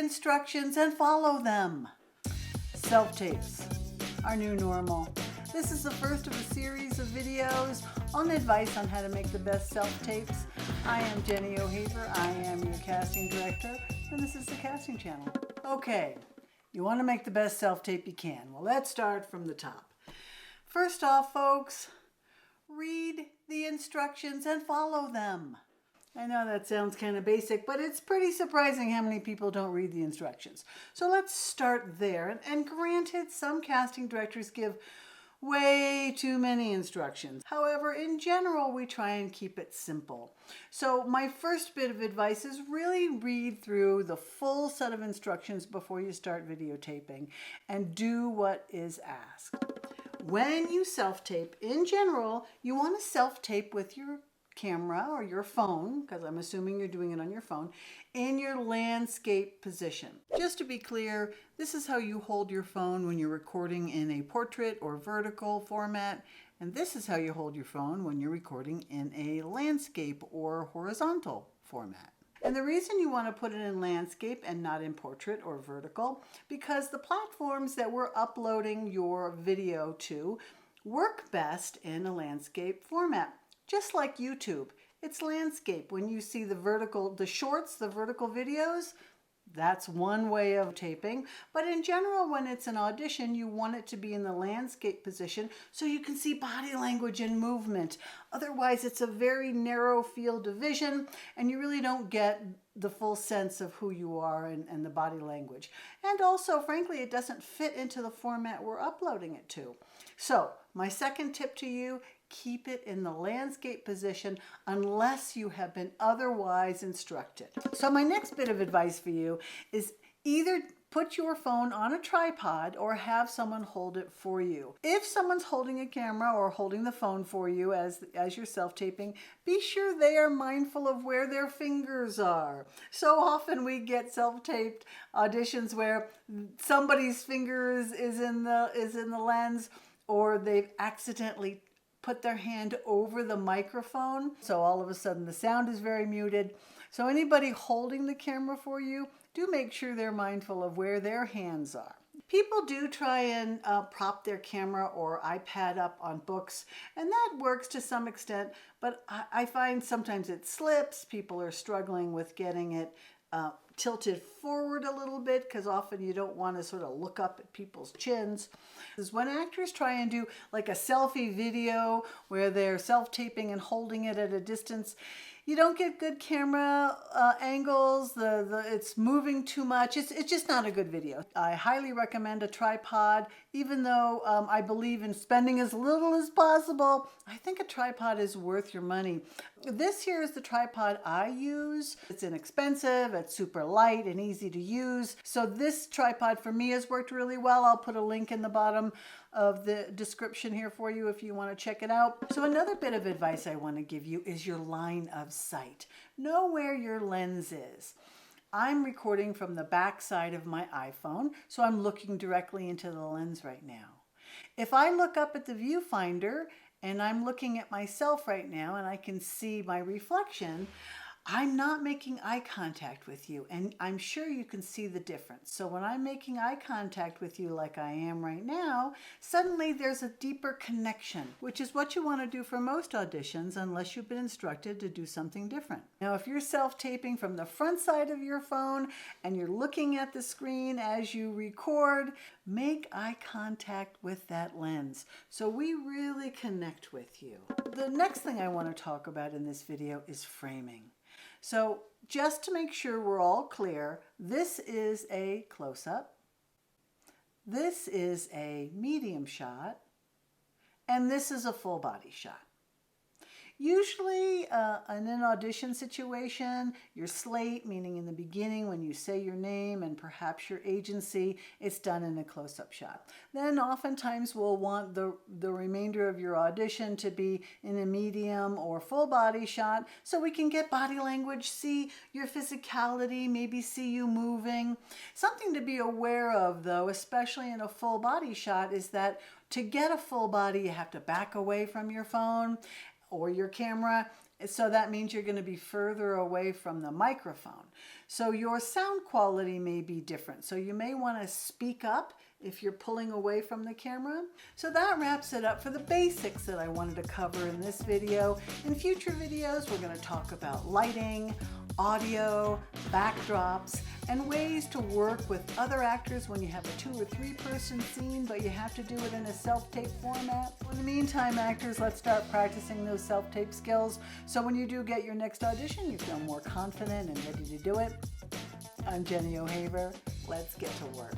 instructions and follow them. Self-tapes, our new normal. This is the first of a series of videos on advice on how to make the best self-tapes. I am Jenny O'Haver. I am your casting director, and this is the casting channel. Okay, you want to make the best self-tape you can. Well, let's start from the top. First off, folks, read the instructions and follow them. I know that sounds kind of basic, but it's pretty surprising how many people don't read the instructions. So let's start there. And granted, some casting directors give way too many instructions. However, in general, we try and keep it simple. So my first bit of advice is really read through the full set of instructions before you start videotaping and do what is asked. When you self-tape, in general, you want to self-tape with your camera or your phone, because I'm assuming you're doing it on your phone, in your landscape position. Just to be clear, this is how you hold your phone when you're recording in a portrait or vertical format, and this is how you hold your phone when you're recording in a landscape or horizontal format. And the reason you want to put it in landscape and not in portrait or vertical, because the platforms that we're uploading your video to work best in a landscape format. Just like YouTube, it's landscape. When you see the vertical videos, that's one way of taping. But in general, when it's an audition, you want it to be in the landscape position so you can see body language and movement. Otherwise, it's a very narrow field of vision and you really don't get the full sense of who you are and the body language. And also, frankly, it doesn't fit into the format we're uploading it to. So, my second tip to you, keep it in the landscape position unless you have been otherwise instructed. So my next bit of advice for you is either put your phone on a tripod or have someone hold it for you. If someone's holding a camera or holding the phone for you as you're self-taping, be sure they are mindful of where their fingers are. So often we get self-taped auditions where somebody's finger is in the lens, or they've accidentally put their hand over the microphone. So all of a sudden the sound is very muted. So anybody holding the camera for you, do make sure they're mindful of where their hands are. People do try and prop their camera or iPad up on books, and that works to some extent, but I find sometimes it slips. People are struggling with getting it tilted forward a little bit because often you don't want to sort of look up at people's chins. Is when actors try and do like a selfie video where they're self-taping and holding it at a distance, you don't get good camera angles. It's moving too much. It's just not a good video. I highly recommend a tripod, even though I believe in spending as little as possible. I think a tripod is worth your money. This here is the tripod I use. It's inexpensive, it's super light and easy to use. So this tripod for me has worked really well. I'll put a link in the bottom of the description here for you if you want to check it out. So another bit of advice I want to give you is your line of sight. Know where your lens is. I'm recording from the back side of my iPhone, so I'm looking directly into the lens right now. If I look up at the viewfinder and I'm looking at myself right now and I can see my reflection, I'm not making eye contact with you, and I'm sure you can see the difference. So when I'm making eye contact with you like I am right now, suddenly there's a deeper connection, which is what you want to do for most auditions unless you've been instructed to do something different. Now, if you're self-taping from the front side of your phone and you're looking at the screen as you record, make eye contact with that lens so we really connect with you. The next thing I want to talk about in this video is framing. So just to make sure we're all clear, this is a close-up, this is a medium shot, and this is a full body shot. Usually in an audition situation, your slate, meaning in the beginning when you say your name and perhaps your agency, it's done in a close-up shot. Then oftentimes we'll want the remainder of your audition to be in a medium or full body shot so we can get body language, see your physicality, maybe see you moving. Something to be aware of though, especially in a full body shot, is that to get a full body you have to back away from your phone or your camera So that means you're going to be further away from the microphone. So your sound quality may be different. So you may want to speak up if you're pulling away from the camera. So that wraps it up for the basics that I wanted to cover in this video. In future videos, we're going to talk about lighting, audio, backdrops, and ways to work with other actors when you have a 2 or 3 person scene, but you have to do it in a self-tape format. In the meantime, actors, let's start practicing those self-tape skills, so when you do get your next audition, you feel more confident and ready to do it. I'm Jenny O'Haver. Let's get to work.